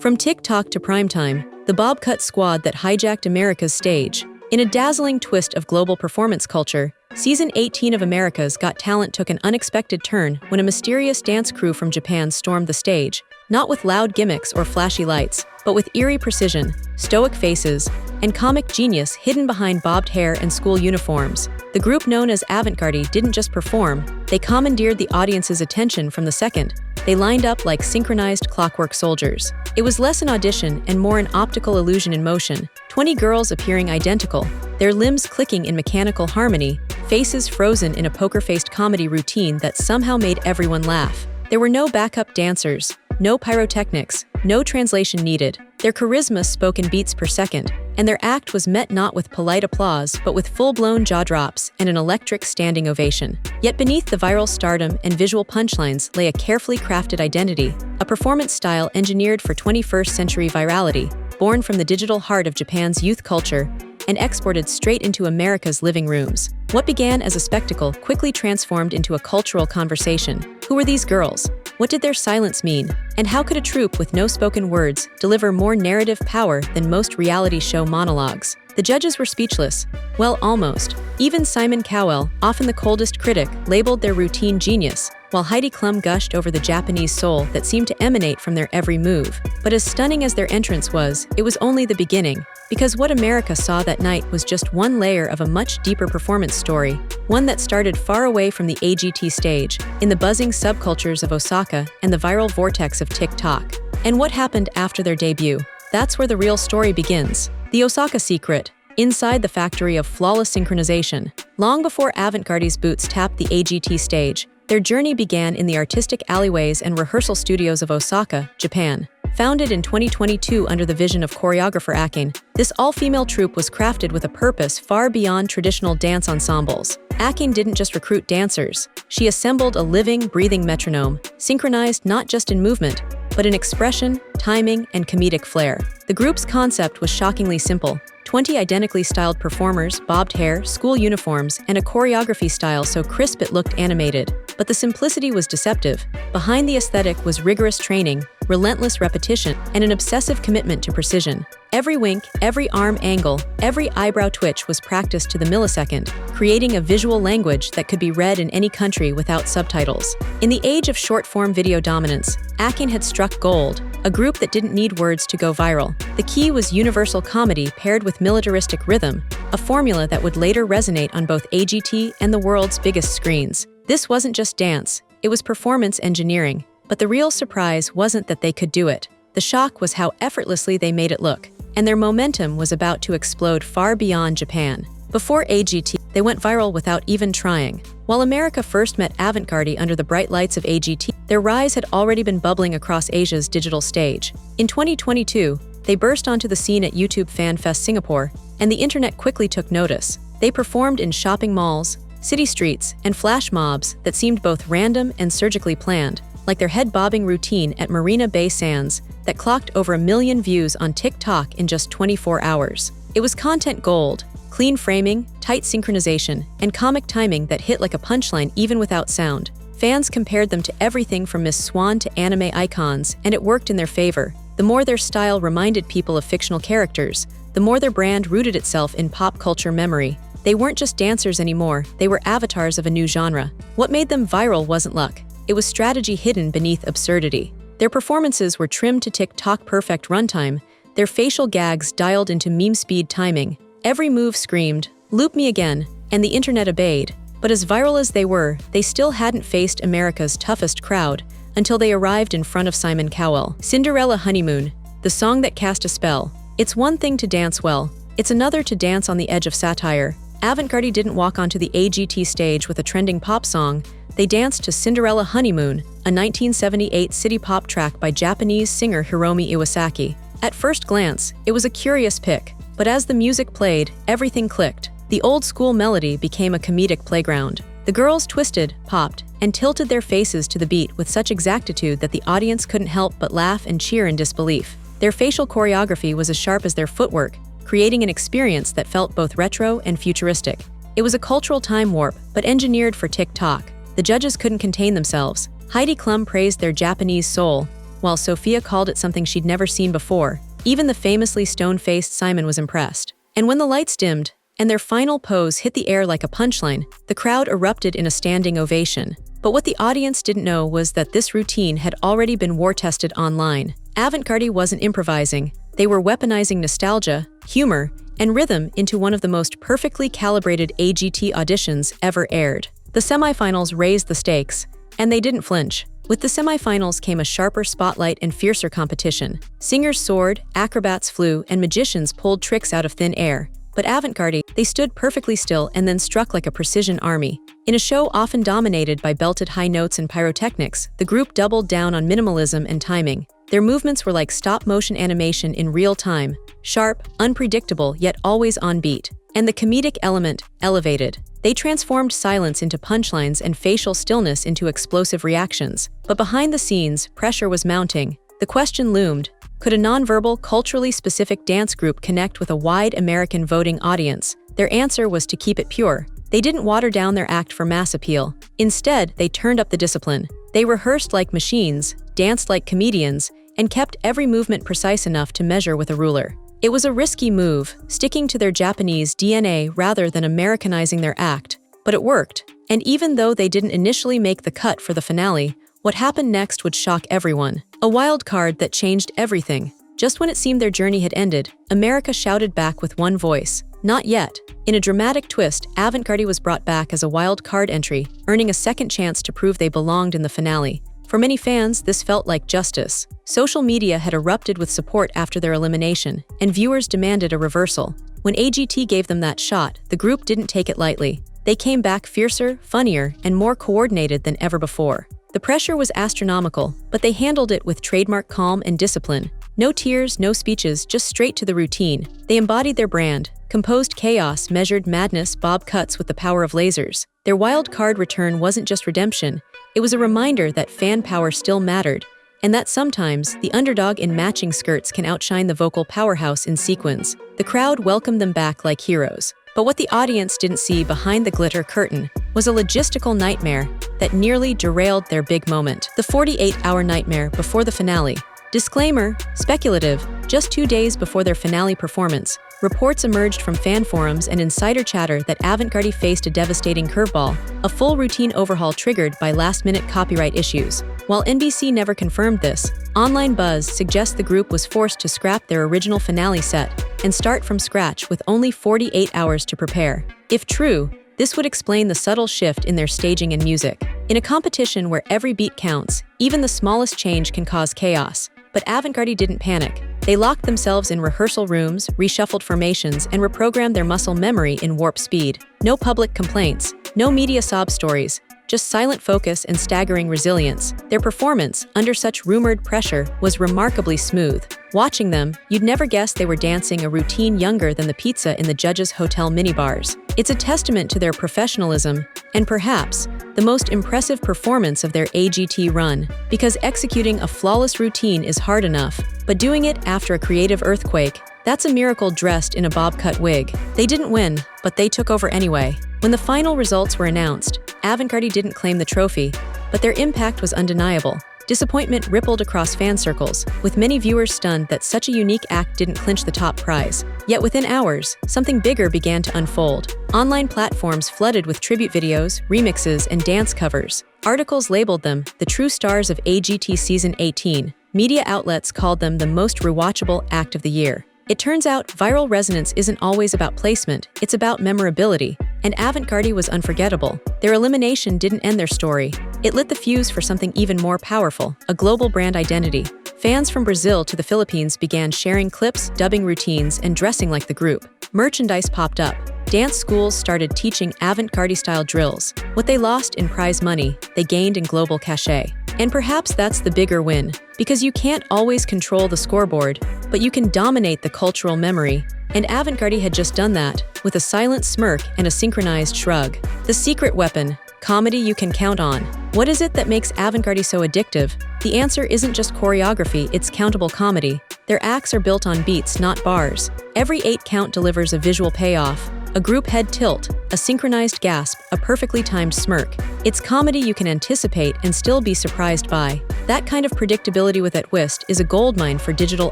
From TikTok to primetime, the bob-cut squad that hijacked America's stage. In a dazzling twist of global performance culture, Season 18 of America's Got Talent took an unexpected turn when a mysterious dance crew from Japan stormed the stage, not with loud gimmicks or flashy lights, but with eerie precision, stoic faces, and comic genius hidden behind bobbed hair and school uniforms. The group known as Avantgardey didn't just perform, they commandeered the audience's attention from the second they lined up like synchronized clockwork soldiers. It was less an audition and more an optical illusion in motion, 20 girls appearing identical, their limbs clicking in mechanical harmony, faces frozen in a poker-faced comedy routine that somehow made everyone laugh. There were no backup dancers, no pyrotechnics, no translation needed. Their charisma spoke in beats per second, and their act was met not with polite applause but with full-blown jaw drops and an electric standing ovation. Yet beneath the viral stardom and visual punchlines lay a carefully crafted identity, a performance style engineered for 21st century virality, born from the digital heart of Japan's youth culture and exported straight into America's living rooms. What began as a spectacle quickly transformed into a cultural conversation. Who were these girls? What did their silence mean? And how could a troupe with no spoken words deliver more narrative power than most reality show monologues? The judges were speechless. Well, almost. Even Simon Cowell, often the coldest critic, labeled their routine genius, while Heidi Klum gushed over the Japanese soul that seemed to emanate from their every move. But as stunning as their entrance was, it was only the beginning. Because what America saw that night was just one layer of a much deeper performance story, one that started far away from the AGT stage, in the buzzing subcultures of Osaka and the viral vortex of TikTok. And what happened after their debut? That's where the real story begins. The Osaka secret. Inside the factory of flawless synchronization. Long before Avantgardey's boots tapped the AGT stage, their journey began in the artistic alleyways and rehearsal studios of Osaka, Japan. Founded in 2022 under the vision of choreographer Akin, this all-female troupe was crafted with a purpose far beyond traditional dance ensembles. Akin didn't just recruit dancers, she assembled a living, breathing metronome, synchronized not just in movement, but in expression, timing, and comedic flair. The group's concept was shockingly simple: 20 identically styled performers, bobbed hair, school uniforms, and a choreography style so crisp it looked animated. But the simplicity was deceptive. Behind the aesthetic was rigorous training, relentless repetition, and an obsessive commitment to precision. Every wink, every arm angle, every eyebrow twitch was practiced to the millisecond, creating a visual language that could be read in any country without subtitles. In the age of short-form video dominance, Akin had struck gold, a group that didn't need words to go viral. The key was universal comedy paired with militaristic rhythm, a formula that would later resonate on both AGT and the world's biggest screens. This wasn't just dance, it was performance engineering. But the real surprise wasn't that they could do it. The shock was how effortlessly they made it look, and their momentum was about to explode far beyond Japan. Before AGT, they went viral without even trying. While America first met Avantgardey under the bright lights of AGT, their rise had already been bubbling across Asia's digital stage. In 2022, they burst onto the scene at YouTube Fan Fest Singapore, and the internet quickly took notice. They performed in shopping malls, city streets, and flash mobs that seemed both random and surgically planned, like their head-bobbing routine at Marina Bay Sands that clocked over 1 million views on TikTok in just 24 hours. It was content gold, clean framing, tight synchronization, and comic timing that hit like a punchline even without sound. Fans compared them to everything from Miss Swan to anime icons, and it worked in their favor. The more their style reminded people of fictional characters, the more their brand rooted itself in pop culture memory. They weren't just dancers anymore, they were avatars of a new genre. What made them viral wasn't luck. It was strategy hidden beneath absurdity. Their performances were trimmed to TikTok-perfect runtime, their facial gags dialed into meme-speed timing. Every move screamed, "Loop me again," and the internet obeyed. But as viral as they were, they still hadn't faced America's toughest crowd until they arrived in front of Simon Cowell. Cinderella Honeymoon, the song that cast a spell. It's one thing to dance well, it's another to dance on the edge of satire. Avantgardey didn't walk onto the AGT stage with a trending pop song. They danced to Cinderella Honeymoon, a 1978 city pop track by Japanese singer Hiromi Iwasaki. At first glance, it was a curious pick, but as the music played, everything clicked. The old-school melody became a comedic playground. The girls twisted, popped, and tilted their faces to the beat with such exactitude that the audience couldn't help but laugh and cheer in disbelief. Their facial choreography was as sharp as their footwork, creating an experience that felt both retro and futuristic. It was a cultural time warp, but engineered for TikTok. The judges couldn't contain themselves. Heidi Klum praised their Japanese soul, while Sophia called it something she'd never seen before. Even the famously stone-faced Simon was impressed. And when the lights dimmed, and their final pose hit the air like a punchline, the crowd erupted in a standing ovation. But what the audience didn't know was that this routine had already been war-tested online. Avantgardey wasn't improvising. They were weaponizing nostalgia, humor, and rhythm into one of the most perfectly calibrated AGT auditions ever aired. The semifinals raised the stakes, and they didn't flinch. With the semifinals came a sharper spotlight and fiercer competition. Singers soared, acrobats flew, and magicians pulled tricks out of thin air. But Avantgardey, they stood perfectly still and then struck like a precision army. In a show often dominated by belted high notes and pyrotechnics, the group doubled down on minimalism and timing. Their movements were like stop-motion animation in real time, sharp, unpredictable, yet always on beat. And the comedic element elevated. They transformed silence into punchlines and facial stillness into explosive reactions. But behind the scenes, pressure was mounting. The question loomed: could a nonverbal, culturally specific dance group connect with a wide American voting audience? Their answer was to keep it pure. They didn't water down their act for mass appeal. Instead, they turned up the discipline. They rehearsed like machines, danced like comedians, and kept every movement precise enough to measure with a ruler. It was a risky move, sticking to their Japanese DNA rather than Americanizing their act. But it worked. And even though they didn't initially make the cut for the finale, what happened next would shock everyone. A wild card that changed everything. Just when it seemed their journey had ended, America shouted back with one voice: "Not yet." In a dramatic twist, Avantgardey was brought back as a wild card entry, earning a second chance to prove they belonged in the finale. For many fans, this felt like justice. Social media had erupted with support after their elimination, and viewers demanded a reversal. When AGT gave them that shot, the group didn't take it lightly. They came back fiercer, funnier, and more coordinated than ever before. The pressure was astronomical, but they handled it with trademark calm and discipline. No tears, no speeches, just straight to the routine. They embodied their brand. Composed chaos, measured madness, bob cuts with the power of lasers. Their wild card return wasn't just redemption. It was a reminder that fan power still mattered, and that sometimes the underdog in matching skirts can outshine the vocal powerhouse in sequins. The crowd welcomed them back like heroes. But what the audience didn't see behind the glitter curtain was a logistical nightmare that nearly derailed their big moment. The 48-hour nightmare before the finale. Disclaimer: speculative. Just 2 days before their finale performance, reports emerged from fan forums and insider chatter that Avantgardey faced a devastating curveball, a full routine overhaul triggered by last-minute copyright issues. While NBC never confirmed this, online buzz suggests the group was forced to scrap their original finale set and start from scratch with only 48 hours to prepare. If true, this would explain the subtle shift in their staging and music. In a competition where every beat counts, even the smallest change can cause chaos. But Avantgardey didn't panic. They locked themselves in rehearsal rooms, reshuffled formations, and reprogrammed their muscle memory in warp speed. No public complaints, no media sob stories, just silent focus and staggering resilience. Their performance, under such rumored pressure, was remarkably smooth. Watching them, you'd never guess they were dancing a routine younger than the pizza in the judges' hotel minibars. It's a testament to their professionalism, and perhaps the most impressive performance of their AGT run, because executing a flawless routine is hard enough, but doing it after a creative earthquake, that's a miracle dressed in a bob-cut wig. They didn't win, but they took over anyway. When the final results were announced, Avantgardey didn't claim the trophy, but their impact was undeniable. Disappointment rippled across fan circles, with many viewers stunned that such a unique act didn't clinch the top prize. Yet within hours, something bigger began to unfold. Online platforms flooded with tribute videos, remixes, and dance covers. Articles labeled them the true stars of AGT Season 18. Media outlets called them the most rewatchable act of the year. It turns out viral resonance isn't always about placement, it's about memorability. And Avantgardey was unforgettable. Their elimination didn't end their story. It lit the fuse for something even more powerful, a global brand identity. Fans from Brazil to the Philippines began sharing clips, dubbing routines, and dressing like the group. Merchandise popped up. Dance schools started teaching Avantgardey-style drills. What they lost in prize money, they gained in global cachet. And perhaps that's the bigger win, because you can't always control the scoreboard, but you can dominate the cultural memory. And Avantgardey had just done that, with a silent smirk and a synchronized shrug. The secret weapon: comedy you can count on. What is it that makes Avantgardey so addictive? The answer isn't just choreography, it's countable comedy. Their acts are built on beats, not bars. Every 8 count delivers a visual payoff. A group head tilt, a synchronized gasp, a perfectly timed smirk. It's comedy you can anticipate and still be surprised by. That kind of predictability with a twist is a goldmine for digital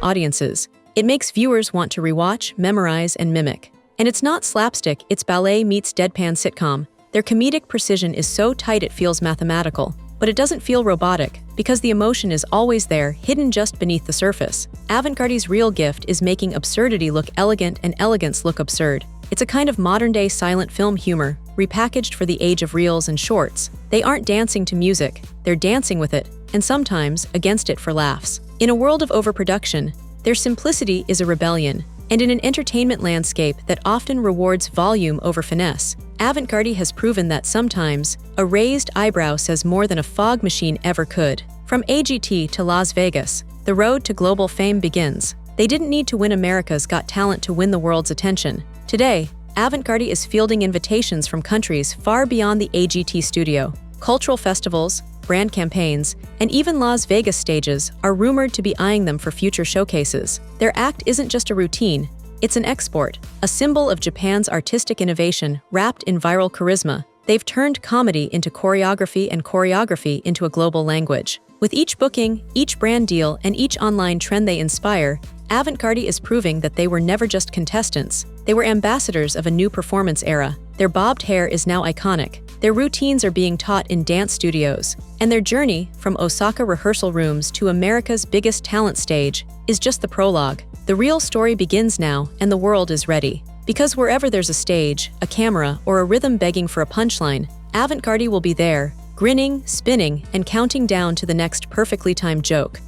audiences. It makes viewers want to rewatch, memorize, and mimic. And it's not slapstick, it's ballet meets deadpan sitcom. Their comedic precision is so tight it feels mathematical. But it doesn't feel robotic, because the emotion is always there, hidden just beneath the surface. Avantgardey's real gift is making absurdity look elegant and elegance look absurd. It's a kind of modern-day silent film humor, repackaged for the age of reels and shorts. They aren't dancing to music, they're dancing with it, and sometimes against it for laughs. In a world of overproduction, their simplicity is a rebellion. And in an entertainment landscape that often rewards volume over finesse, Avantgardey has proven that sometimes a raised eyebrow says more than a fog machine ever could. From AGT to Las Vegas, the road to global fame begins. They didn't need to win America's Got Talent to win the world's attention. Today, Avantgardey is fielding invitations from countries far beyond the AGT studio. Cultural festivals, brand campaigns, and even Las Vegas stages are rumored to be eyeing them for future showcases. Their act isn't just a routine, it's an export, a symbol of Japan's artistic innovation wrapped in viral charisma. They've turned comedy into choreography and choreography into a global language. With each booking, each brand deal, and each online trend they inspire, Avantgardey is proving that they were never just contestants. They were ambassadors of a new performance era. Their bobbed hair is now iconic. Their routines are being taught in dance studios, and their journey from Osaka rehearsal rooms to America's biggest talent stage is just the prologue. The real story begins now, and the world is ready. Because wherever there's a stage, a camera, or a rhythm begging for a punchline, Avantgardey will be there, grinning, spinning, and counting down to the next perfectly timed joke.